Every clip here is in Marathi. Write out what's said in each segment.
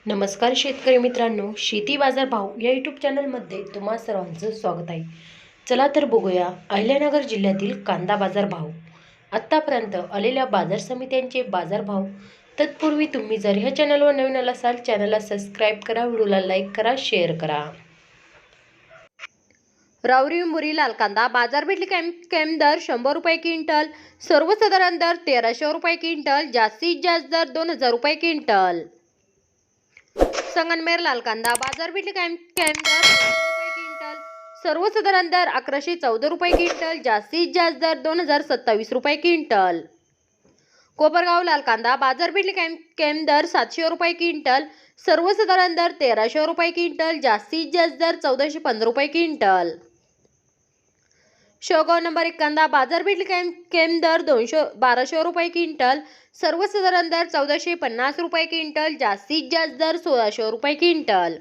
नमस्कार शेतकरी मित्रांनो, शेती बाजार भाव या यूट्यूब चॅनलमध्ये तुम्हा सर्वांचं स्वागत आहे। चला तर बघूया अहिल्यानगर जिल्ह्यातील कांदा बाजार भाव, आत्तापर्यंत आलेल्या बाजार समित्यांचे बाजार भाव। तत्पूर्वी तुम्ही जर ह्या चॅनलवर नवीन असाल चॅनलला सबस्क्राईब करा, व्हिडिओला लाईक करा, शेअर करा। राऊरी मुरी लाल कांदा बाजारपेठ कॅम्प दर 100 रुपये क्विंटल, सर्वसाधारण दर 1300 रुपये क्विंटल, जास्तीत जास्त दर 2000 रुपये क्विंटल। संगमनेर लाल कांदा बाजारपेठ कॅम्प दर 200 रुपये क्विंटल, सर्वसाधारण दर 1114 रुपये क्विंटल, जास्तीत जास्त दर 2027 रुपये क्विंटल। कोपरगाव लाल कांदा बाजारपेठ कॅम्प दर 700 रुपये क्विंटल, सर्वसाधारण दर 1300 रुपये क्विंटल, जास्तीत जास्त दर 1415 रुपये क्विंटल। शेवगाव नंबर 1 कांदा बाजारपेठ कॅम्प दर 1200 रुपये क्विंटल, सर्वसाधारण दर 1450 रुपये क्विंटल, जास्तीत जास्त दर 1600 रुपये क्विंटल।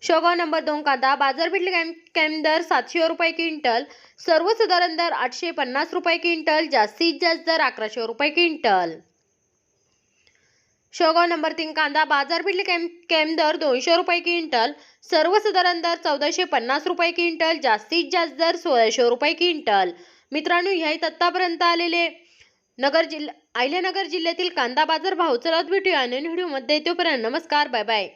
शेवगाव नंबर 2 कांदा बाजारपेठ कॅम्प दर 700 रुपये क्विंटल, सर्वसाधारण दर 850 रुपये क्विंटल, जास्तीत जास्त दर 1100 रुपये क्विंटल। शेवगाव नंबर 3 कांदा बाजारपेठ कॅम्प दर 200 रुपये क्विंटल, सर्वसाधारण दर 1450 रुपये क्विंटल, जास्तीत जास्त दर 1600 रुपये क्विंटल। मित्रांनो, ह्या आतापर्यंत आलेले अहिल्यानगर जिल्ह्यातील कांदा बाजार भाव. चला भेटूया नवीन व्हिडिओमध्ये, तोपर्यंत नमस्कार, बाय बाय।